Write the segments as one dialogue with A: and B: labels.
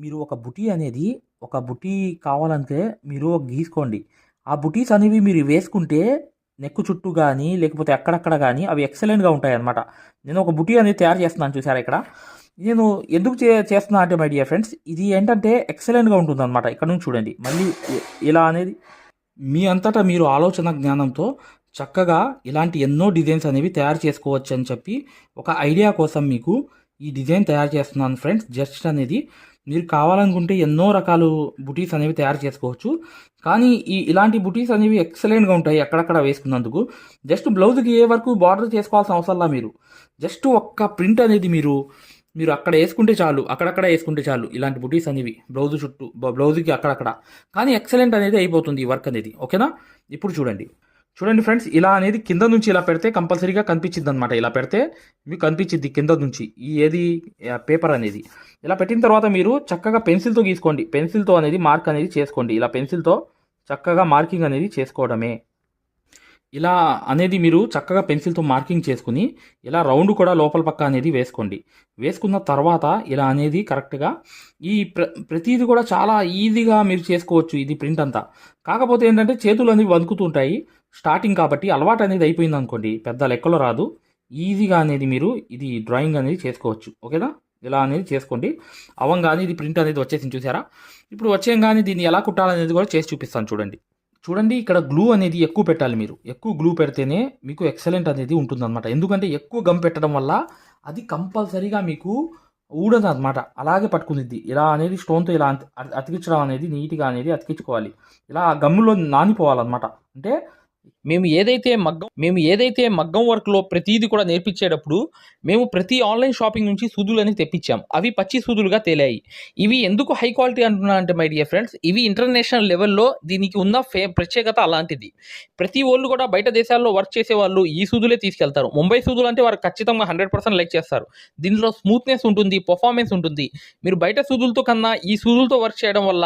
A: మీరు ఒక బుటీ కావాలంటే మీరు గీసుకోండి. ఆ బుటీస్ అనేవి మీరు వేసుకుంటే నెక్ చుట్టూ గానీ, లేకపోతే అక్కడక్కడ గానీ అవి ఎక్సలెంట్‌గా ఉంటాయన్నమాట. నేను ఒక బుటీ అనేది తయారు చేస్తున్నాను చూసారా ఇక్కడ. నేను ఎందుకు చేస్తున్నా అంటే మై డియర్ ఫ్రెండ్స్, ఇది ఏంటంటే ఎక్సలెంట్‌గా ఉంటుందన్నమాట. ఇక్కడ నుంచి చూడండి. మళ్ళీ ఇలా అనేది మీ అంతటా మీరు ఆలోచన జ్ఞానంతో చక్కగా ఇలాంటి ఎన్నో డిజైన్స్ అనేవి తయారు చేసుకోవచ్చు అని చెప్పి ఒక ఐడియా కోసం మీకు ఈ డిజైన్ తయారు చేస్తున్నాను ఫ్రెండ్స్. జస్ట్ అనేది మీరు కావాలనుకుంటే ఎన్నో రకాలు బుటీస్ అనేవి తయారు చేసుకోవచ్చు. కానీ ఇలాంటి బుటీస్ అనేవి ఎక్సలెంట్గా ఉంటాయి అక్కడక్కడ వేసుకున్నందుకు. జస్ట్ బ్లౌజ్కి ఏ వరకు బార్డర్ చేసుకోవాల్సిన అవసరంలా మీరు జస్ట్ ఒక్క ప్రింట్ అనేది మీరు అక్కడ వేసుకుంటే చాలు, అక్కడక్కడ వేసుకుంటే చాలు. ఇలాంటి బుటీస్ అనేవి బ్లౌజ్ చుట్టూ బ్లౌజ్కి అక్కడక్కడ కానీ ఎక్సలెంట్ అనేది అయిపోతుంది ఈ వర్క్ అనేది. ఓకేనా? ఇప్పుడు చూడండి ఫ్రెండ్స్, ఇలా అనేది కింద నుంచి ఇలా పెడితే కంపల్సరీగా కనిపించింది అనమాట. ఇలా పెడితే మీకు కనిపించింది కింద నుంచి ఏది పేపర్ అనేది. ఇలా పెట్టిన తర్వాత మీరు చక్కగా పెన్సిల్తో గీసుకోండి. పెన్సిల్తో అనేది మార్క్ అనేది చేసుకోండి. ఇలా పెన్సిల్తో చక్కగా మార్కింగ్ అనేది చేసుకోవడమే. ఇలా అనేది మీరు చక్కగా పెన్సిల్తో మార్కింగ్ చేసుకుని ఇలా రౌండ్ కూడా లోపల పక్క అనేది వేసుకోండి. వేసుకున్న తర్వాత ఇలా అనేది కరెక్ట్గా ప్రతిదీ కూడా చాలా ఈజీగా మీరు చేసుకోవచ్చు ఇది ప్రింట్ అంతా. కాకపోతే ఏంటంటే చేతులు అనేవి వణుకుతుంటాయి స్టార్టింగ్ కాబట్టి. అలవాటు అనేది అయిపోయింది అనుకోండి, పెద్ద లెక్కలో రాదు. ఈజీగా అనేది మీరు ఇది డ్రాయింగ్ అనేది చేసుకోవచ్చు. ఓకేనా? ఇలా అనేది చేసుకోండి. అవంగానే ఇది ప్రింట్ అనేది వచ్చేసింది చూసారా. ఇప్పుడు వచ్చేయంగానే దీన్ని ఎలా కుట్టాలనేది కూడా చేసి చూపిస్తాను చూడండి. ఇక్కడ గ్లూ అనేది ఎక్కువ పెట్టాలి. మీరు ఎక్కువ గ్లూ పెడితేనే మీకు ఎక్సలెంట్ అనేది ఉంటుందన్నమాట. ఎందుకంటే ఎక్కువ గమ్ పెట్టడం వల్ల అది కంపల్సరీగా మీకు ఊడదు అనమాట, అలాగే పట్టుకుంది. ఇలా అనేది స్టోన్తో ఇలా అతికించడం అనేది నీట్గా అనేది అతికించుకోవాలి. ఇలా ఆ గమ్ములో నానిపోవాలన్నమాట. అంటే మేము ఏదైతే మగ్గం వర్క్లో ప్రతిదీ కూడా నేర్పించేటప్పుడు మేము ప్రతి ఆన్లైన్ షాపింగ్ నుంచి సూదులని తెప్పించాం. అవి పచ్చి సూదులుగా తేలాయి. ఇవి ఎందుకు హై క్వాలిటీ అంటున్నా అంటే మై డియర్ ఫ్రెండ్స్, ఇవి ఇంటర్నేషనల్ లెవెల్లో దీనికి ఉన్న ప్రత్యేకత అలాంటిది. ప్రతి వాళ్ళు కూడా బయట దేశాల్లో వర్క్ చేసే వాళ్ళు ఈ సూదులే తీసుకెళ్తారు. ముంబై సూదులు అంటే వారు ఖచ్చితంగా 100% లైక్ చేస్తారు. దీనిలో స్మూత్నెస్ ఉంటుంది, పర్ఫార్మెన్స్ ఉంటుంది. మీరు బయట సూదులతో కన్నా ఈ సూదులతో వర్క్ చేయడం వల్ల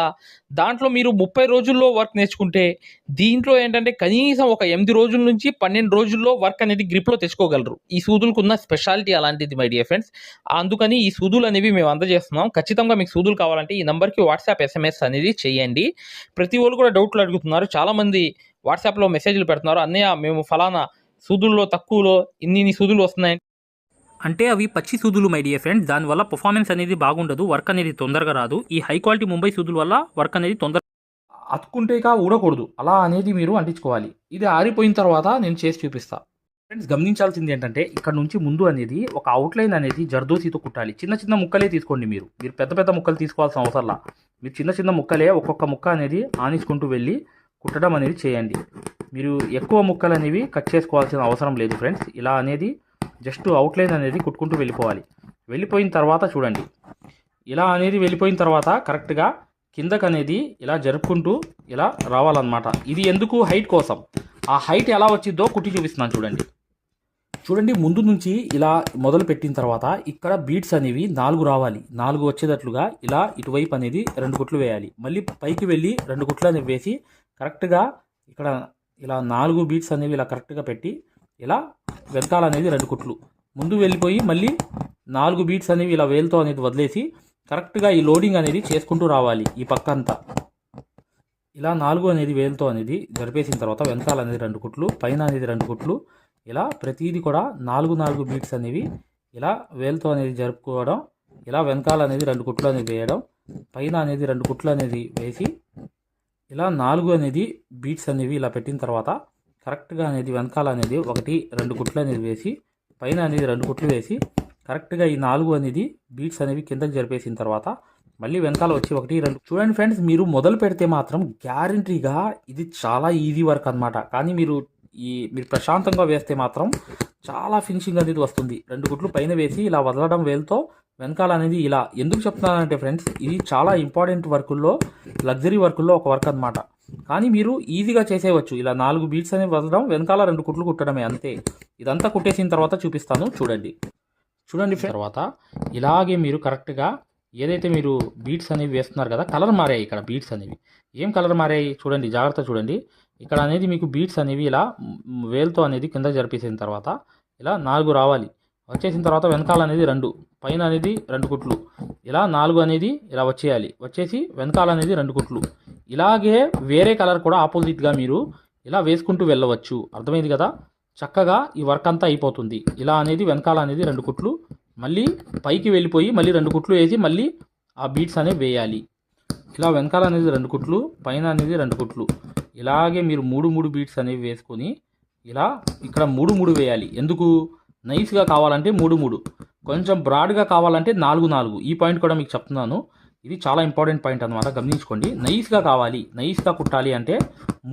A: దాంట్లో మీరు 30 రోజుల్లో వర్క్ నేర్చుకుంటే దీంట్లో ఏంటంటే కనీసం ఒక 8 రోజుల నుంచి 12 రోజుల్లో వర్క్ అనేది గ్రిప్లో తెచ్చుకోగలరు. ఈ సూదులకు ఉన్న స్పెషాలిటీ అలాంటిది మై డియర్ ఫ్రెండ్స్. అందుకని ఈ సూదులు అనేవి మేము అందజేస్తున్నాం. ఖచ్చితంగా మీకు సూదులు కావాలంటే ఈ నెంబర్కి వాట్సాప్ SMS అనేది చేయండి. ప్రతి వాళ్ళు కూడా డౌట్లు అడుగుతున్నారు. చాలామంది వాట్సాప్లో మెసేజ్లు పెడుతున్నారు, అన్నయ్య మేము ఫలానా సూదుల్లో తక్కువలో ఇన్ని సూదులు వస్తున్నాయి అంటే అవి పచ్చి సూదులు మై డియర్ ఫ్రెండ్స్. దానివల్ల పర్ఫార్మెన్స్ అనేది బాగుండదు, వర్క్ అనేది తొందరగా రాదు. ఈ హై క్వాలిటీ ముంబై సూదుల వల్ల వర్క్ అనేది అతుక్కుంటేక ఊడకూడదు, అలా అనేది మీరు అంటించుకోవాలి. ఇది ఆరిపోయిన తర్వాత నేను చేసి చూపిస్తా. ఫ్రెండ్స్, గమనించాల్సింది ఏంటంటే ఇక్కడ నుంచి ముందు అనేది ఒక అవుట్లైన్ అనేది జర్దోసితో కుట్టాలి. చిన్న చిన్న ముక్కలే తీసుకోండి. మీరు పెద్ద పెద్ద ముక్కలు తీసుకోవాల్సిన అవసరంలా. మీరు చిన్న చిన్న ముక్కలే ఒక్కొక్క ముక్క అనేది ఆనించుకుంటూ వెళ్ళి కుట్టడం అనేది చేయండి. మీరు ఎక్కువ ముక్కలు అనేవి కట్ చేసుకోవాల్సిన అవసరం లేదు ఫ్రెండ్స్. ఇలా అనేది జస్ట్ అవుట్లైన్ అనేది కుట్టుకుంటూ వెళ్ళిపోవాలి. వెళ్ళిపోయిన తర్వాత చూడండి, ఇలా అనేది వెళ్ళిపోయిన తర్వాత కరెక్ట్గా కిందకు అనేది ఇలా జరుపుకుంటూ ఇలా రావాలన్నమాట. ఇది ఎందుకు? హైట్ కోసం. ఆ హైట్ ఎలా వచ్చిందో కుట్టి చూపిస్తున్నాను చూడండి. ముందు నుంచి ఇలా మొదలు పెట్టిన తర్వాత ఇక్కడ బీట్స్ అనేవి 4 రావాలి. 4 వచ్చేటట్లుగా ఇలా ఇటువైపు అనేది 2 కుట్లు వేయాలి. మళ్ళీ పైకి వెళ్ళి 2 కుట్లు అనేవి వేసి కరెక్ట్గా ఇక్కడ ఇలా 4 బీట్స్ అనేవి ఇలా కరెక్ట్గా పెట్టి ఇలా వెనకాలనేది 2 కుట్లు ముందు వెళ్ళిపోయి మళ్ళీ 4 బీట్స్ అనేవి ఇలా వేలుతో అనేది వదిలేసి కరెక్ట్గా ఈ లోడింగ్ అనేది చేసుకుంటూ రావాలి. ఈ పక్క అంతా ఇలా 4 అనేది వేలుతో అనేది జరిపేసిన తర్వాత వెనకాల అనేది 2 కుట్లు, పైన అనేది 2 కుట్లు, ఇలా ప్రతిదీ కూడా 4 బీట్స్ అనేవి ఇలా వేలుతో అనేది జరుపుకోవడం. ఇలా వెనకాల అనేది 2 కుట్లు అనేది వేయడం, పైన అనేది 2 కుట్లు అనేది వేసి ఇలా 4 అనేది బీట్స్ అనేవి ఇలా పెట్టిన తర్వాత కరెక్ట్గా అనేది వెనకాల అనేది 1, 2 కుట్లు అనేది వేసి పైన అనేది 2 కుట్లు వేసి కరెక్ట్గా ఈ 4 అనేది బీట్స్ అనేవి కిందకి జరిపేసిన తర్వాత మళ్ళీ వెనకాల వచ్చి 1, 2 చూడండి ఫ్రెండ్స్. మీరు మొదలు పెడితే మాత్రం గ్యారంటీగా ఇది చాలా ఈజీ వర్క్ అనమాట. కానీ మీరు ప్రశాంతంగా వేస్తే మాత్రం చాలా ఫినిషింగ్ అనేది వస్తుంది. 2 కుట్లు పైన వేసి ఇలా వదలడం వేలుతో వెనకాల అనేది ఇలా. ఎందుకు చెప్తున్నానంటే ఫ్రెండ్స్, ఇది చాలా ఇంపార్టెంట్ వర్కుల్లో, లగ్జరీ వర్కుల్లో ఒక వర్క్ అనమాట. కానీ మీరు ఈజీగా చేసేయవచ్చు. ఇలా 4 బీట్స్ అనేవి వదలడం, వెనకాల 2 కుట్లు కుట్టడమే, అంతే. ఇదంతా కుట్టేసిన తర్వాత చూపిస్తాను చూడండి. తర్వాత ఇలాగే మీరు కరెక్ట్గా ఏదైతే మీరు బీట్స్ అనేవి వేస్తున్నారు కదా, కలర్ మారాయి. ఇక్కడ బీట్స్ అనేవి ఏం కలర్ మారాయి చూడండి, జాగ్రత్త చూడండి. ఇక్కడ అనేది మీకు బీట్స్ అనేవి ఇలా వేలుతో అనేది కింద జరిపేసిన తర్వాత ఇలా 4 రావాలి. వచ్చేసిన తర్వాత వెనకాల అనేది 2, పైన అనేది 2 కుట్లు, ఇలా 4 అనేది ఇలా వచ్చేయాలి. వచ్చేసి వెనకాల అనేది 2 కుట్లు. ఇలాగే వేరే కలర్ కూడా ఆపోజిట్గా మీరు ఇలా వేసుకుంటూ వెళ్ళవచ్చు. అర్థమైంది కదా? చక్కగా ఈ వర్క్ అంతా అయిపోతుంది. ఇలా అనేది వెనకాల అనేది 2 కుట్లు, మళ్ళీ పైకి వెళ్ళిపోయి మళ్ళీ 2 కుట్లు వేసి మళ్ళీ ఆ బీడ్స్ అనేవి వేయాలి. ఇలా వెనకాల అనేది 2 కుట్లు, పైన అనేది 2 కుట్లు, ఇలాగే మీరు 3 బీడ్స్ అనేవి వేసుకొని ఇలా ఇక్కడ 3 వేయాలి. ఎందుకు? నైస్గా కావాలంటే 3, కొంచెం బ్రాడ్గా కావాలంటే 4. ఈ పాయింట్ కూడా మీకు చెప్తున్నాను. ఇది చాలా ఇంపార్టెంట్ పాయింట్ అనమాట, గమనించుకోండి. నైస్గా కావాలి, నైస్గా కుట్టాలి అంటే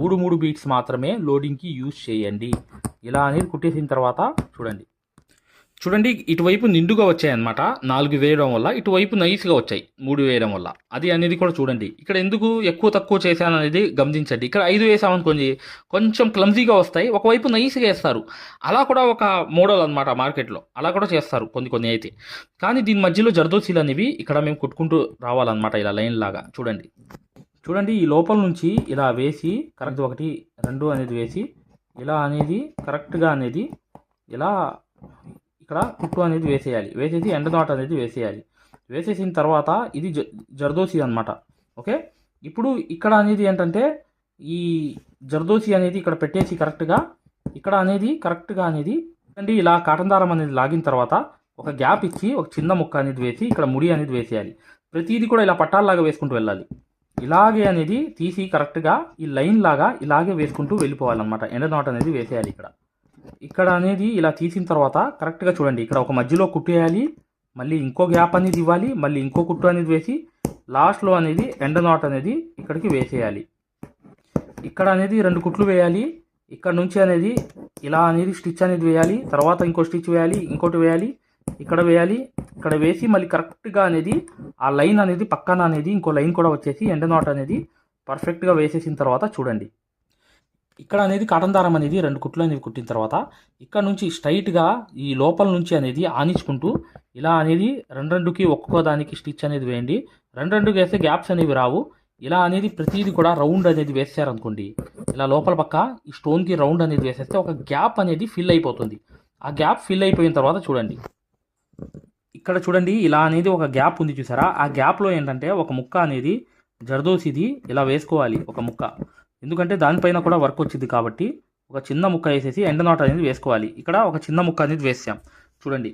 A: 3 బీట్స్ మాత్రమే లోడింగ్కి యూజ్ చేయండి. ఇలా అనేది కుట్టేసిన తర్వాత చూడండి ఇటువైపు నిండుగా వచ్చాయన్నమాట 4 వేయడం వల్ల, ఇటువైపు నైస్గా వచ్చాయి 3 వేయడం వల్ల. అది అనేది కూడా చూడండి. ఇక్కడ ఎందుకు ఎక్కువ తక్కువ చేశాను అనేది గమనించండి. ఇక్కడ 5 వేసామనుకోండి కొంచెం క్లమ్జీగా వస్తాయి, ఒకవైపు నైస్గా వేస్తారు. అలా కూడా ఒక మోడల్ అనమాట మార్కెట్లో, అలా కూడా చేస్తారు కొన్ని అయితే. కానీ దీని మధ్యలో జర్దోసీలు అనేవి ఇక్కడ మేము కుట్టుకుంటూ రావాలన్నమాట, ఇలా లైన్ లాగా. చూడండి ఈ లోపల నుంచి ఇలా వేసి కరెక్ట్ 1, 2 అనేది వేసి ఇలా అనేది కరెక్ట్గా అనేది ఇలా ఇక్కడ కుట్టు అనేది వేసేయాలి. వేసేసి ఎండ నాట్ అనేది వేసేయాలి. వేసేసిన తర్వాత ఇది జర్దోసి అనమాట. ఓకే, ఇప్పుడు ఇక్కడ అనేది ఏంటంటే ఈ జర్దోసి అనేది ఇక్కడ పెట్టేసి కరెక్ట్గా ఇక్కడ అనేది కరెక్ట్గా అనేది అండి ఇలా కాటన్ దారం అనేది లాగిన తర్వాత ఒక గ్యాప్ ఇచ్చి ఒక చిన్న ముక్క అనేది వేసి ఇక్కడ ముడి అనేది వేసేయాలి. ప్రతిదీ కూడా ఇలా పట్టాలలాగా వేసుకుంటూ వెళ్ళాలి. ఇలాగే అనేది తీసి కరెక్ట్గా ఈ లైన్ లాగా ఇలాగే వేసుకుంటూ వెళ్ళిపోవాలన్నమాట. ఎండ నాట్ అనేది వేసేయాలి. ఇక్కడ అనేది ఇలా తీసిన తర్వాత కరెక్ట్గా చూడండి, ఇక్కడ ఒక మధ్యలో కుట్టు వేయాలి, మళ్ళీ ఇంకో గ్యాప్ అనేది ఇవ్వాలి, మళ్ళీ ఇంకో కుట్టు అనేది వేసి లాస్ట్లో అనేది ఎండ నాట్ అనేది ఇక్కడికి వేసేయాలి. ఇక్కడ అనేది 2 కుట్లు వేయాలి. ఇక్కడ నుంచి అనేది ఇలా అనేది స్టిచ్ అనేది వేయాలి. తర్వాత ఇంకో స్టిచ్ వేయాలి, ఇంకోటి వేయాలి, ఇక్కడ వేయాలి. ఇక్కడ వేసి మళ్ళీ కరెక్ట్గా అనేది ఆ లైన్ అనేది పక్కన అనేది ఇంకో లైన్ కూడా వచ్చేసి ఎండ నాట్ అనేది పర్ఫెక్ట్గా వేసేసిన తర్వాత చూడండి, ఇక్కడ అనేది కాటన్ దారం అనేది 2 కుట్లు అనేది కుట్టిన తర్వాత ఇక్కడ నుంచి స్ట్రైట్గా ఈ లోపల నుంచి అనేది ఆనించుకుంటూ ఇలా అనేది 2కి ఒక్కొక్క దానికి స్టిచ్ అనేది వేయండి. 2 వేస్తే గ్యాప్స్ అనేవి రావు. ఇలా అనేది ప్రతిదీ కూడా రౌండ్ అనేది వేసారనుకోండి, ఇలా లోపల పక్క ఈ స్టోన్కి రౌండ్ అనేది వేసేస్తే ఒక గ్యాప్ అనేది ఫిల్ అయిపోతుంది. ఆ గ్యాప్ ఫిల్ అయిపోయిన తర్వాత చూడండి ఇలా అనేది ఒక గ్యాప్ ఉంది చూసారా? ఆ గ్యాప్లో ఏంటంటే ఒక ముక్క అనేది జర్దోసిది ఇలా వేసుకోవాలి, ఒక ముక్క. ఎందుకంటే దానిపైన కూడా వర్క్ వచ్చింది కాబట్టి ఒక చిన్న ముక్క వేసేసి ఎండ నాట్ అనేది వేసుకోవాలి. ఇక్కడ ఒక చిన్న ముక్క అనేది వేసాం చూడండి.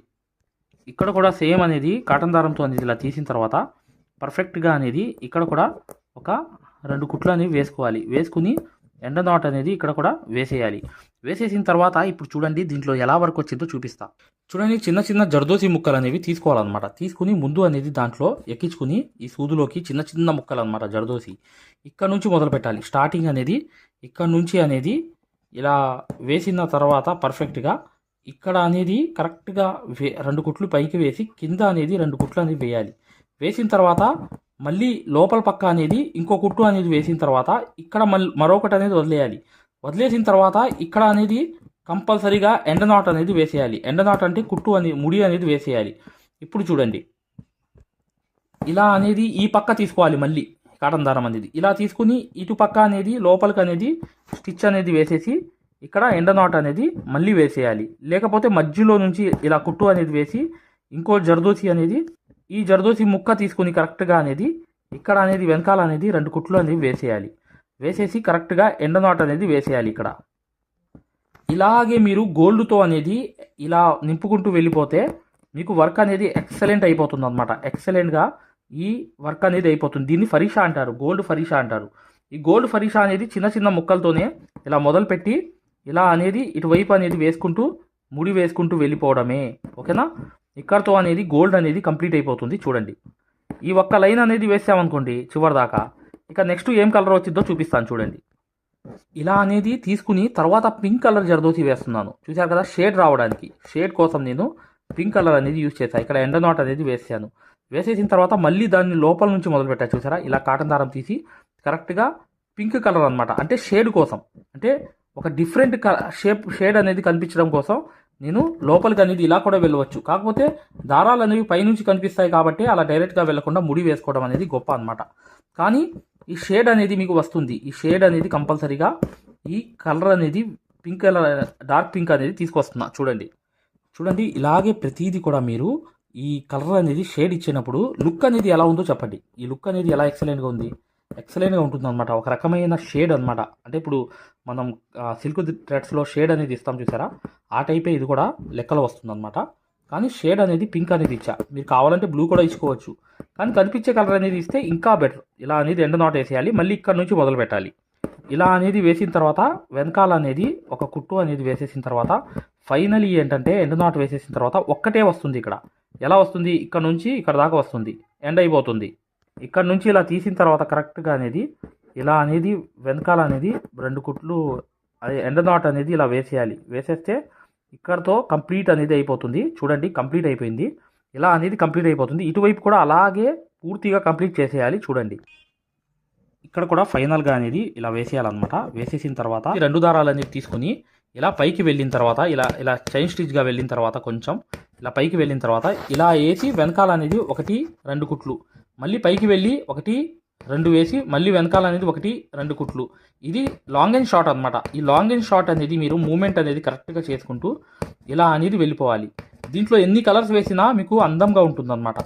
A: ఇక్కడ కూడా సేమ్ అనేది కాటన్ దారంతో అనేది ఇలా తీసిన తర్వాత పర్ఫెక్ట్గా అనేది ఇక్కడ కూడా ఒక 2 కుట్లు అనేవి వేసుకోవాలి. వేసుకుని ఎండ నాట్ అనేది ఇక్కడ కూడా వేసేయాలి. వేసేసిన తర్వాత ఇప్పుడు చూడండి దీంట్లో ఎలా వర్క్ వచ్చిందో చూపిస్తా. చూడండి చిన్న జర్దోసి ముక్కలు అనేవి తీసుకోవాలన్నమాట. తీసుకుని ముందు అనేది దాంట్లో ఎక్కించుకుని ఈ సూదులోకి చిన్న ముక్కలు అనమాట జర్దోసి ఇక్కడ నుంచి మొదలు పెట్టాలి. స్టార్టింగ్ అనేది ఇక్కడ నుంచి అనేది ఇలా వేసిన తర్వాత పర్ఫెక్ట్గా ఇక్కడ అనేది కరెక్ట్గా 2 కుట్లు పైకి వేసి కింద అనేది 2 కుట్లు అనేది వేయాలి. వేసిన తర్వాత మళ్ళీ లోపల పక్క అనేది ఇంకో కుట్టు అనేది వేసిన తర్వాత ఇక్కడ మరొకటి అనేది వదిలేయాలి. వదిలేసిన తర్వాత ఇక్కడ అనేది కంపల్సరీగా ఎండ నాట్ అనేది వేసేయాలి. ఎండ నాట్ అంటే కుట్టు అనేది ముడి అనేది వేసేయాలి. ఇప్పుడు చూడండి ఇలా అనేది ఈ పక్క తీసుకోవాలి. మళ్ళీ కాటన్ దారం అనేది ఇలా తీసుకుని ఇటు పక్క అనేది లోపలికి అనేది స్టిచ్ అనేది వేసేసి ఇక్కడ ఎండ నాట్ అనేది మళ్ళీ వేసేయాలి. లేకపోతే మధ్యలో నుంచి ఇలా కుట్టు అనేది వేసి ఇంకో జర్దోసి అనేది ఈ జర్దోసి ముక్క తీసుకుని కరెక్ట్గా అనేది ఇక్కడ అనేది వెనకాల అనేది 2 కుట్లు అనేవి వేసేయాలి. వేసేసి కరెక్ట్గా ఎండ నాట్ అనేది వేసేయాలి. ఇక్కడ ఇలాగే మీరు గోల్డ్తో అనేది ఇలా నింపుకుంటూ వెళ్ళిపోతే మీకు వర్క్ అనేది ఎక్సలెంట్ అయిపోతుంది అనమాట. ఎక్సలెంట్గా ఈ వర్క్ అనేది అయిపోతుంది. దీన్ని ఫరీషా అంటారు, గోల్డ్ ఫరీషా అంటారు. ఈ గోల్డ్ ఫరీషా అనేది చిన్న ముక్కలతోనే ఇలా మొదలుపెట్టి ఇలా అనేది ఇటువైపు అనేది వేసుకుంటూ ముడి వేసుకుంటూ వెళ్ళిపోవడమే. ఓకేనా? ఇక్కడతో అనేది గోల్డ్ అనేది కంప్లీట్ అయిపోతుంది. చూడండి ఈ ఒక్క లైన్ అనేది వేసామనుకోండి చివరి దాకా, ఇక నెక్స్ట్ ఏం కలర్ వచ్చిందో చూపిస్తాను చూడండి. ఇలా అనేది తీసుకుని తర్వాత పింక్ కలర్ జర్దోసి వేస్తున్నాను. చూశారు కదా? షేడ్ రావడానికి, షేడ్ కోసం నేను పింక్ కలర్ అనేది యూజ్ చేశాను. ఇక్కడ ఎండ నాట్ అనేది వేసాను. వేసేసిన తర్వాత మళ్ళీ దాన్ని లోపల నుంచి మొదలు పెట్టా. చూసారా? ఇలా కాటన్ దారం తీసి కరెక్ట్గా పింక్ కలర్ అనమాట. అంటే షేడ్ కోసం, అంటే ఒక డిఫరెంట్ షేడ్ అనేది కనిపించడం కోసం నేను లోపలికి అనేది ఇలా కూడా వెళ్ళవచ్చు. కాకపోతే దారాలు అనేవి పైనుంచి కనిపిస్తాయి కాబట్టి అలా డైరెక్ట్గా వెళ్లకుండా ముడి వేసుకోవడం అనేది గొప్ప అనమాట. కానీ ఈ షేడ్ అనేది మీకు వస్తుంది. ఈ షేడ్ అనేది కంపల్సరీగా ఈ కలర్ అనేది పింక్ కలర్, డార్క్ పింక్ అనేది తీసుకొస్తున్నా చూడండి. చూడండి ఇలాగే ప్రతిదీ కూడా మీరు ఈ కలర్ అనేది షేడ్ ఇచ్చినప్పుడు లుక్ అనేది ఎలా ఉందో చెప్పండి. ఈ లుక్ అనేది ఎలా ఎక్సలెంట్గా ఉంది, ఎక్సలెంట్గా ఉంటుంది అనమాట. ఒక రకమైన షేడ్ అనమాట. అంటే ఇప్పుడు మనం సిల్క్ థ్రెడ్స్లో షేడ్ అనేది ఇస్తాం చూసారా, ఆ టైపే ఇది కూడా లెక్కలో వస్తుంది అనమాట. కానీ షేడ్ అనేది పింక్ అనేది ఇచ్చా, మీరు కావాలంటే బ్లూ కూడా ఇచ్చుకోవచ్చు. కానీ కనిపించే కలర్ అనేది ఇస్తే ఇంకా బెటర్. ఇలా అనేది ఎండ్ నాట్ వేసేయాలి, మళ్ళీ ఇక్కడ నుంచి మొదలు పెట్టాలి. ఇలా అనేది వేసిన తర్వాత వెనకాల అనేది ఒక కుట్టు అనేది వేసేసిన తర్వాత ఫైనలీ ఏంటంటే ఎండ్ నాట్ వేసేసిన తర్వాత ఒక్కటే వస్తుంది. ఇక్కడ ఎలా వస్తుంది, ఇక్కడ నుంచి ఇక్కడ దాకా వస్తుంది, ఎండ్ అయిపోతుంది. ఇక్కడ నుంచి ఇలా తీసిన తర్వాత కరెక్ట్గా అనేది ఇలా అనేది వెనకాల అనేది 2 కుట్లు అది ఎండ్ నాట్ అనేది ఇలా వేసేయాలి. వేసేస్తే ఇక్కడతో కంప్లీట్ అనేది అయిపోతుంది. చూడండి కంప్లీట్ అయిపోయింది. ఇలా అనేది కంప్లీట్ అయిపోతుంది. ఇటువైపు కూడా అలాగే పూర్తిగా కంప్లీట్ చేసేయాలి. చూడండి ఇక్కడ కూడా ఫైనల్గా అనేది ఇలా వేసేయాలన్నమాట. వేసేసిన తర్వాత ఈ 2 దారాలు అనేది తీసుకుని ఇలా పైకి వెళ్ళిన తర్వాత ఇలా ఇలా చైన్ స్టిచ్గా వెళ్ళిన తర్వాత కొంచెం ఇలా పైకి వెళ్ళిన తర్వాత ఇలా వేసి వెనకాల అనేది 1 2 కుట్లు, మళ్ళీ పైకి వెళ్ళి 1 2 వేసి మళ్ళీ వెనకాల అనేది 1 2 కుట్లు. ఇది లాంగ్ అండ్ షార్ట్ అనమాట. ఈ లాంగ్ అండ్ షార్ట్ అనేది మీరు మూమెంట్ అనేది కరెక్ట్గా చేసుకుంటూ ఇలా అనేది వెళ్ళిపోవాలి. దీంట్లో ఎన్ని కలర్స్ వేసినా మీకు అందంగా ఉంటుందన్నమాట.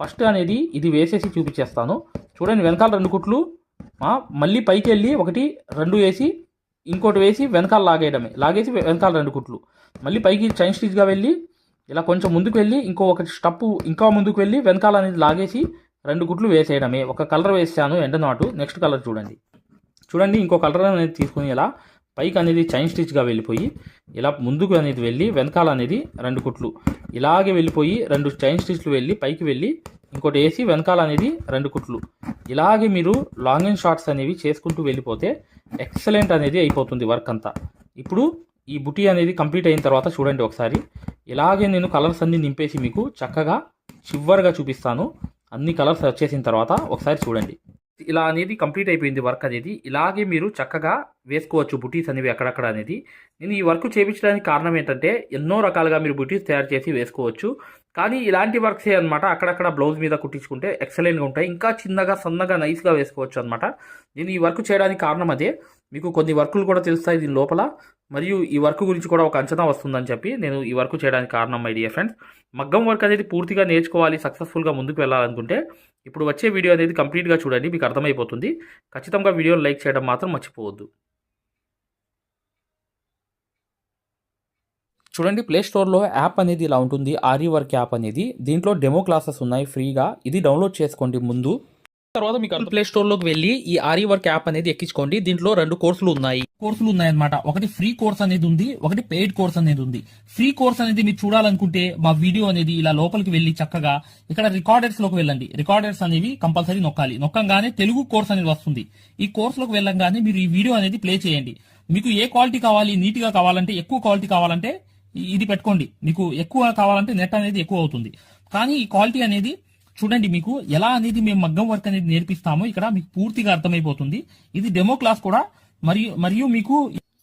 A: ఫస్ట్ అనేది ఇది వేసేసి చూపించేస్తాను. చూడండి వెనకాల 2 కుట్లు, మళ్ళీ పైకి వెళ్ళి 1 2 వేసి ఇంకోటి వేసి వెనకాల లాగేయడమే, లాగేసి వెనకాల 2 కుట్లు, మళ్ళీ పైకి చైన్ స్టిచ్గా వెళ్ళి ఇలా కొంచెం ముందుకు వెళ్ళి ఇంకో 1 స్టెప్ ఇంకా ముందుకు వెళ్ళి వెనకాల అనేది లాగేసి 2 కుట్లు వేసేయడమే. ఒక కలర్ వేసాను ఎండ్ నాటు. నెక్స్ట్ కలర్ చూడండి. చూడండి ఇంకో కలర్ అనేది తీసుకుని ఇలా పైకి అనేది చైన్ స్టిచ్గా వెళ్ళిపోయి ఇలా ముందుకు అనేది వెళ్ళి వెనకాల అనేది 2 కుట్లు ఇలాగే వెళ్ళిపోయి 2 చైన్ స్టిచ్లు వెళ్ళి పైకి వెళ్ళి ఇంకోటి వేసి వెనకాల అనేది 2 కుట్లు. ఇలాగే మీరు లాంగ్ అండ్ షార్ట్స్ అనేవి చేసుకుంటూ వెళ్ళిపోతే ఎక్సలెంట్ అనేది అయిపోతుంది వర్క్ అంతా. ఇప్పుడు ఈ బుటీ అనేది కంప్లీట్ అయిన తర్వాత చూడండి ఒకసారి ఇలాగే నేను కలర్స్ అన్ని నింపేసి మీకు చక్కగా చివరిగా చూపిస్తాను. అన్ని కలర్స్ వచ్చేసిన తర్వాత ఒకసారి చూడండి. ఇలా అనేది కంప్లీట్ అయిపోయింది వర్క్ అనేది. ఇలాగే మీరు చక్కగా వేసుకోవచ్చు బుటీస్ అనేవి అక్కడక్కడ అనేది. నేను ఈ వర్క్ చేయించడానికి కారణం ఏంటంటే ఎన్నో రకాలుగా మీరు బుటీస్ తయారు చేసి వేసుకోవచ్చు, కానీ ఇలాంటి వర్క్సే అనమాట అక్కడక్కడ బ్లౌజ్ మీద కుట్టించుకుంటే ఎక్సలెంట్గా ఉంటాయి. ఇంకా చిన్నగా సన్నగా నైస్గా వేసుకోవచ్చు అనమాట. నేను ఈ వర్క్ చేయడానికి కారణం అదే. మీకు కొన్ని వర్కులు కూడా తెలుస్తాయి దీని లోపల, మరియు ఈ వర్క్ గురించి కూడా ఒక అంచనా వస్తుందని చెప్పి నేను ఈ వర్క్ చేయడానికి కారణం మై డియర్ ఫ్రెండ్స్. మగ్గం వర్క్ అనేది పూర్తిగా నేర్చుకోవాలి, సక్సెస్ఫుల్గా ముందుకు వెళ్ళాలనుకుంటే ఇప్పుడు వచ్చే వీడియో అనేది కంప్లీట్గా చూడండి, మీకు అర్థమైపోతుంది. ఖచ్చితంగా వీడియోని లైక్ చేయడం మాత్రం మర్చిపోవద్దు. చూడండి ప్లే స్టోర్లో యాప్ అనేది ఇలా ఉంటుంది, ఆరి వర్క్ యాప్ అనేది. దీంట్లో డెమో క్లాసెస్ ఉన్నాయి ఫ్రీగా, ఇది డౌన్లోడ్ చేసుకోండి ముందు. తర్వాత మీకు ప్లే స్టోర్లోకి వెళ్ళి ఈ ఆరి వర్క్ యాప్ అనేది ఎక్కించుకోండి. దీంట్లో 2 కోర్సులు ఉన్నాయన్నమాట. ఒకటి ఫ్రీ కోర్స్ అనేది ఉంది, ఒకటి పెయిడ్ కోర్స్ అనేది ఉంది. ఫ్రీ కోర్స్ అనేది మీరు చూడాలనుకుంటే మా వీడియో అనేది ఇలా లోపలికి వెళ్ళి చక్కగా ఇక్కడ రికార్డర్స్ లోకి వెళ్ళండి. రికార్డర్స్ అనేవి కంపల్సరీ నొక్కాలి. నొక్కంగానే తెలుగు కోర్స్ అనేది వస్తుంది. ఈ కోర్స్ లోకి వెళ్ళంగానే మీరు ఈ వీడియో అనేది ప్లే చేయండి. మీకు ఏ క్వాలిటీ కావాలి, నీట్ గా కావాలంటే, ఎక్కువ క్వాలిటీ కావాలంటే ఇది పెట్టుకోండి. మీకు ఎక్కువ కావాలంటే నెట్ అనేది ఎక్కువ అవుతుంది. కానీ ఈ క్వాలిటీ అనేది చూడండి, మీకు ఎలా అనేది మేము మగ్గం వర్క్ అనేది నేర్పిస్తామో ఇక్కడ మీకు పూర్తిగా అర్థమైపోతుంది. ఇది డెమో క్లాస్ కూడా. మరియు మీకు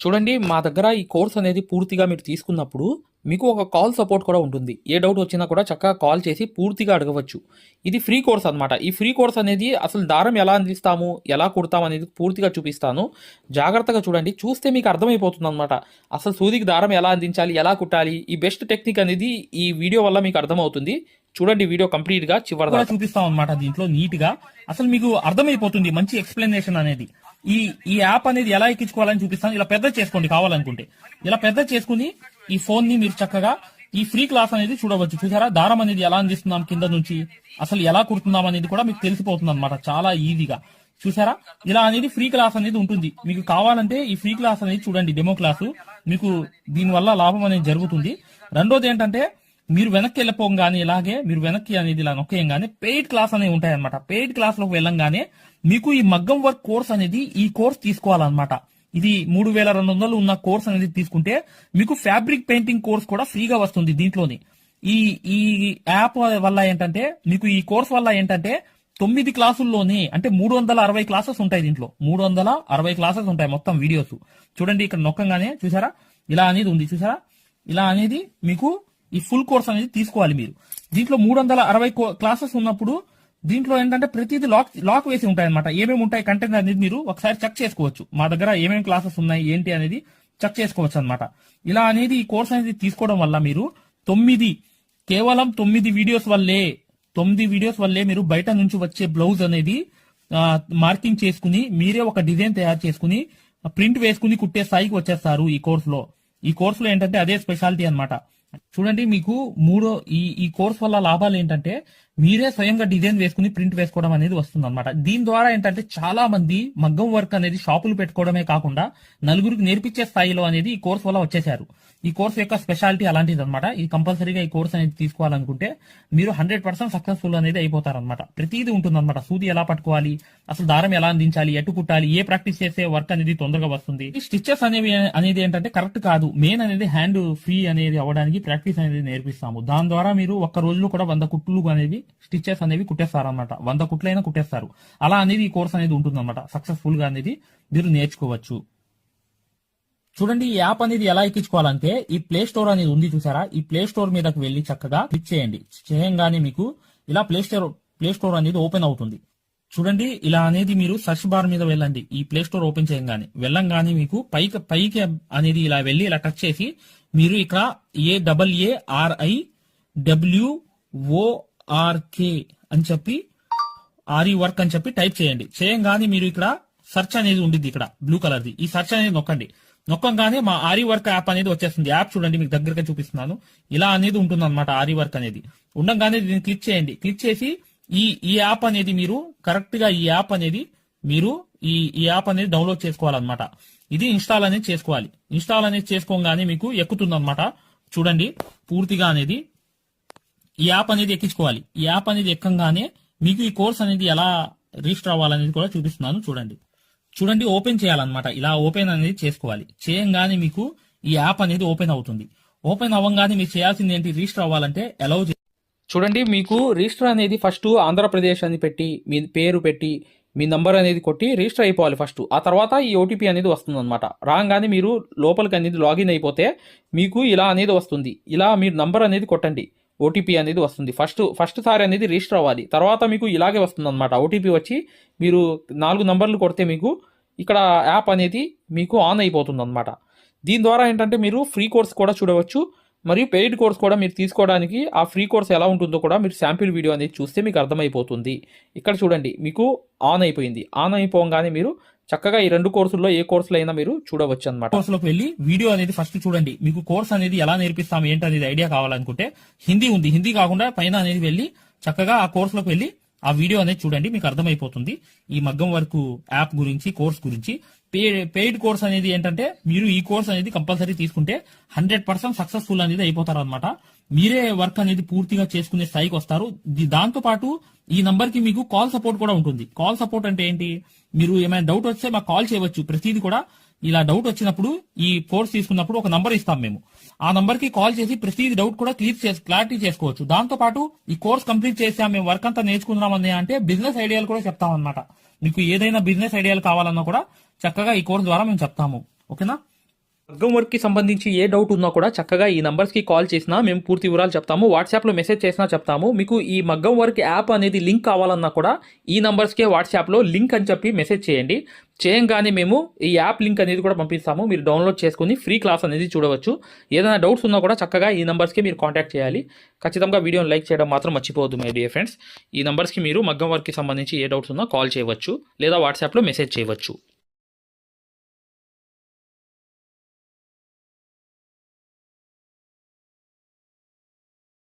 A: చూడండి మా దగ్గర ఈ కోర్స్ అనేది పూర్తిగా మీరు తీసుకున్నప్పుడు మీకు ఒక కాల్ సపోర్ట్ కూడా ఉంటుంది. ఏ డౌట్ వచ్చినా కూడా చక్కగా కాల్ చేసి పూర్తిగా అడగవచ్చు. ఇది ఫ్రీ కోర్స్ అనమాట. ఈ ఫ్రీ కోర్స్ అనేది అసలు దారం ఎలా అందిస్తాము, ఎలా కుడతాం అనేది పూర్తిగా చూపిస్తాను. జాగ్రత్తగా చూడండి, చూస్తే మీకు అర్థమైపోతుంది అనమాట. అసలు సూదికి దారం ఎలా అందించాలి, ఎలా కుట్టాలి, ఈ బెస్ట్ టెక్నిక్ అనేది ఈ వీడియో వల్ల మీకు అర్థమవుతుంది. చూడండి వీడియో కంప్లీట్ గా చివరిగా చూపిస్తాం అనమాట. దీంట్లో నీట్ గా అసలు మీకు అర్థమైపోతుంది, మంచి ఎక్స్ప్లెనేషన్ అనేది. ఈ యాప్ అనేది ఎలా ఎక్కించుకోవాలని చూపిస్తాను. ఇలా పెద్ద చేసుకోండి కావాలనుకుంటే. ఇలా పెద్ద చేసుకుని ఈ ఫోన్ ని మీరు చక్కగా ఈ ఫ్రీ క్లాస్ అనేది చూడవచ్చు. చూసారా దారం అనేది ఎలా అందిస్తున్నాం కింద నుంచి, అసలు ఎలా కుడుతున్నాం అనేది కూడా మీకు తెలిసిపోతుంది అనమాట చాలా ఈజీగా. చూసారా ఇలా అనేది ఫ్రీ క్లాస్ అనేది ఉంటుంది. మీకు కావాలంటే ఈ ఫ్రీ క్లాస్ అనేది చూడండి, డెమో క్లాసు. మీకు దీనివల్ల లాభం అనేది జరుగుతుంది. రెండోది ఏంటంటే మీరు వెనక్కి వెళ్ళిపోగానే ఇలాగే మీరు వెనక్కి అనేది ఇలా నొక్కేయంగానే పెయిడ్ క్లాస్ అనేవి ఉంటాయన్నమాట. పెయిడ్ క్లాస్ లోకి వెళ్ళంగానే మీకు ఈ మగ్గం వర్క్ కోర్స్ అనేది ఈ కోర్స్ తీసుకోవాలన్నమాట. ఇది 3200 ఉన్న కోర్స్ అనేది తీసుకుంటే మీకు ఫ్యాబ్రిక్ పెయింటింగ్ కోర్స్ కూడా ఫ్రీగా వస్తుంది దీంట్లోనే. ఈ యాప్ వల్ల ఏంటంటే మీకు ఈ కోర్స్ వల్ల ఏంటంటే 9 క్లాసుల్లోనే అంటే 360 క్లాసెస్ ఉంటాయి. దీంట్లో 360 క్లాసెస్ ఉంటాయి మొత్తం వీడియోస్. చూడండి ఇక్కడ నొక్కంగానే చూసారా ఇలా అనేది ఉంది. చూసారా ఇలా అనేది మీకు ఈ ఫుల్ కోర్స్ అనేది తీసుకోవాలి మీరు. దీంట్లో 360 క్లాసెస్ ఉన్నప్పుడు దీంట్లో ఏంటంటే ప్రతిదీ లాక్ వేసి ఉంటాయి అనమాట. ఏమేమి ఉంటాయి కంటెంట్ అనేది మీరు ఒకసారి చెక్ చేసుకోవచ్చు. మా దగ్గర ఏమేమి క్లాసెస్ ఉన్నాయి ఏంటి అనేది చెక్ చేసుకోవచ్చు అనమాట. ఇలా అనేది ఈ కోర్స్ అనేది తీసుకోవడం వల్ల మీరు
B: కేవలం 9 వీడియోస్ వల్లే మీరు బయట నుంచి వచ్చే బ్లౌజ్ అనేది మార్కింగ్ చేసుకుని మీరే ఒక డిజైన్ తయారు చేసుకుని ప్రింట్ వేసుకుని కుట్టే స్థాయికి వచ్చేస్తారు ఈ కోర్సులో ఏంటంటే అదే స్పెషాలిటీ అన్నమాట. చూడండి, మీకు ఈ కోర్స్ వల్ల లాభాలు ఏంటంటే మీరే స్వయంగా డిజైన్ వేసుకుని ప్రింట్ వేసుకోవడం అనేది వస్తుంది అనమాట. దీని ద్వారా ఏంటంటే చాలా మంది మగ్గం వర్క్ అనేది షాపులు పెట్టుకోవడమే కాకుండా నలుగురికి నేర్పించే స్థాయిలో అనేది ఈ కోర్స్ వల్ల వచ్చేసారు. ఈ కోర్స్ యొక్క స్పెషాలిటీ అలాంటిది అనమాట. ఇది కంపల్సరీగా ఈ కోర్స్ అనేది తీసుకోవాలనుకుంటే మీరు 100% సక్సెస్ఫుల్ అనేది అయిపోతారనమాట. ప్రతిదీ ఉంటుందన్నమాట. సూది ఎలా పట్టుకోవాలి, అసలు దారం ఎలా అందించాలి, ఎటు కుట్టాలి, ఏ ప్రాక్టీస్ చేస్తే వర్క్ అనేది తొందరగా వస్తుంది. ఈ స్టిచెస్ అనేది ఏంటంటే కరెక్ట్ కాదు. మెయిన్ అనేది హ్యాండ్ ఫ్రీ అనేది అవ్వడానికి ప్రాక్టీస్ అనేది నేర్పిస్తాము. దాని ద్వారా మీరు ఒక్క రోజులో కూడా 100 కుట్లు అనేవి స్టిచెస్ అనేవి కుట్టేస్తారనమాట. 100 కుట్లైనా కుట్టేస్తారు. అలా అనేది ఈ కోర్స్ అనేది ఉంటుందన్నమాట. సక్సెస్ఫుల్ గా అనేది మీరు నేర్చుకోవచ్చు. చూడండి, ఈ యాప్ అనేది ఎలా ఎక్కించుకోవాలంటే ఈ ప్లే స్టోర్ అనేది ఉంది చూసారా, ఈ ప్లే స్టోర్ మీదకి వెళ్ళి చక్కగా క్లిక్ చేయండి. చేయంగానే మీకు ఇలా ప్లే స్టోర్ అనేది ఓపెన్ అవుతుంది. చూడండి, ఇలా అనేది మీరు సర్చ్ బార్ మీద వెళ్ళండి. ఈ ప్లే స్టోర్ ఓపెన్ వెళ్ళంగానే మీకు పైకి అనేది ఇలా వెళ్ళి ఇలా టచ్ చేసి మీరు ఇక్కడ AARIWORK అని చెప్పి ఆరి వర్క్ అని చెప్పి టైప్ చేయండి. చేయంగానే మీరు ఇక్కడ సెర్చ్ అనేది ఉంటుంది, ఇక్కడ బ్లూ కలర్ది. ఈ సెర్చ్ అనేది నొక్కంగానే మా ఆరి వర్క్ యాప్ అనేది వచ్చేస్తుంది. యాప్ చూడండి, మీకు దగ్గరగా చూపిస్తున్నాను. ఇలా అనేది ఉంటుంది అనమాట. ఆరి వర్క్ అనేది ఉండగానే దీన్ని క్లిక్ చేయండి. క్లిక్ చేసి ఈ యాప్ అనేది మీరు కరెక్ట్ గా ఈ యాప్ అనేది డౌన్లోడ్ చేసుకోవాలన్నమాట. ఇది ఇన్స్టాల్ అనేది చేసుకోవాలి. ఇన్స్టాల్ అనేది చేసుకోగానే మీకు ఎక్కుతుంది అనమాట. చూడండి, పూర్తిగా అనేది ఈ యాప్ అనేది ఎక్కించుకోవాలి. ఈ యాప్ అనేది ఎక్కంగానే మీకు ఈ కోర్స్ అనేది ఎలా రిజిస్టర్ అవ్వాలనేది కూడా చూపిస్తున్నాను. చూడండి, ఓపెన్ చేయాలన్నమాట. ఇలా ఓపెన్ అనేది చేసుకోవాలి. చేయంగానే మీకు ఈ యాప్ అనేది ఓపెన్ అవుతుంది. ఓపెన్ అవ్వగానే మీరు చేయాల్సింది ఏంటి, రిజిస్టర్ అవ్వాలంటే అలౌ.
A: చూడండి, మీకు రిజిస్టర్ అనేది ఫస్ట్ ఆంధ్రప్రదేశ్ అని పెట్టి మీ పేరు పెట్టి మీ నంబర్ అనేది కొట్టి రిజిస్టర్ అయిపోవాలి ఫస్ట్. ఆ తర్వాత ఈ ఓటీపీ అనేది వస్తుంది అనమాట. రాగానే మీరు లోపలికి అనేది లాగిన్ అయిపోతే మీకు ఇలా అనేది వస్తుంది. ఇలా మీరు నంబర్ అనేది కొట్టండి, ఓటీపీ అనేది వస్తుంది. ఫస్ట్ సారి అనేది రిజిస్టర్ అవ్వాలి. తర్వాత మీకు ఇలాగే వస్తుంది అనమాట. ఓటీపీ వచ్చి మీరు 4 నంబర్లు కొడితే మీకు ఇక్కడ యాప్ అనేది మీకు ఆన్ అయిపోతుంది అనమాట. దీని ద్వారా ఏంటంటే మీరు ఫ్రీ కోర్స్ కూడా చూడవచ్చు, మరియు పెయిడ్ కోర్స్ కూడా మీరు తీసుకోవడానికి ఆ ఫ్రీ కోర్స్ ఎలా ఉంటుందో కూడా మీరు శాంపిల్ వీడియో అనేది చూస్తే మీకు అర్థమైపోతుంది. ఇక్కడ చూడండి, మీకు ఆన్ అయిపోయింది. ఆన్ అయిపోగానే మీరు చక్కగా ఈ 2 కోర్సుల్లో ఏ కోర్సులో అయినా మీరు చూడవచ్చు అనమాట.
B: కోర్సులోకి వెళ్ళి వీడియో అనేది ఫస్ట్ చూడండి. మీకు కోర్స్ అనేది ఎలా నేర్పిస్తాం ఏంటనేది ఐడియా కావాలనుకుంటే హిందీ ఉంది. హిందీ కాకుండా పైన అనేది వెళ్ళి చక్కగా ఆ కోర్సులోకి వెళ్ళి ఆ వీడియో అనేది చూడండి. మీకు అర్థమైపోతుంది ఈ మగ్గం వర్క్ యాప్ గురించి, కోర్స్ గురించి. పెయిడ్ కోర్స్ అనేది ఏంటంటే మీరు ఈ కోర్స్ అనేది కంపల్సరీ తీసుకుంటే 100% సక్సెస్ఫుల్ అనేది అయిపోతారు అనమాట. మీరే వర్క్ అనేది పూర్తిగా చేసుకునే స్థాయికి వస్తారు. దాంతో పాటు ఈ నంబర్ కి మీకు కాల్ సపోర్ట్ కూడా ఉంటుంది. కాల్ సపోర్ట్ అంటే ఏంటి, మీరు ఏమైనా డౌట్ వస్తే మాకు కాల్ చేయవచ్చు. ప్రతిదీ కూడా ఇలా డౌట్ వచ్చినప్పుడు ఈ కోర్స్ తీసుకున్నప్పుడు ఒక నంబర్ ఇస్తాం మేము. ఆ నంబర్ కి కాల్ చేసి ప్రతిదీ డౌట్ కూడా క్లారిటీ చేసుకోవచ్చు. దాంతో పాటు ఈ కోర్స్ కంప్లీట్ చేసాం, మేము వర్క్ అంతా నేర్చుకున్నామని అంటే బిజినెస్ ఐడియాలు కూడా చెప్తాం అనమాట. మీకు ఏదైనా బిజినెస్ ఐడియాలు కావాలన్నా కూడా చక్కగా ఈ కోర్స్ ద్వారా మేము చెప్తాము. ఓకేనా?
A: మగ్గం వర్క్ కి సంబంధించి ఏ డౌట్ ఉన్నా కూడా చక్కగా ఈ నంబర్స్ కి కాల్ చేసినా మేము పూర్తి వివరాలు చెప్తాము. వాట్సాప్ లో మెసేజ్ చేసినా చెప్తాము. మీకు ఈ మగ్గం వర్క్ యాప్ అనేది లింక్ కావాలన్నా కూడా ఈ నంబర్స్ కే వాట్సాప్ లో లింక్ అని చెప్పి మెసేజ్ చేయండి. చేయంగానే మేము ఈ యాప్ లింక్ అనేది కూడా పంపిస్తాము. మీరు డౌన్లోడ్ చేసుకుని ఫ్రీ క్లాస్ అనేది చూడవచ్చు. ఏదైనా డౌట్స్ ఉన్నా కూడా చక్కగా ఈ నంబర్స్కి మీరు కాంటాక్ట్ చేయాలి. ఖచ్చితంగా వీడియోని లైక్ చేయడం మాత్రం మర్చిపోవద్దు మై డియర్ ఫ్రెండ్స్. ఈ నంబర్స్కి మీరు మగ్గం వర్క్కి సంబంధించి ఏ డౌట్స్ ఉన్నా కాల్ చేయవచ్చు లేదా వాట్సాప్లో మెసేజ్ చేయవచ్చు.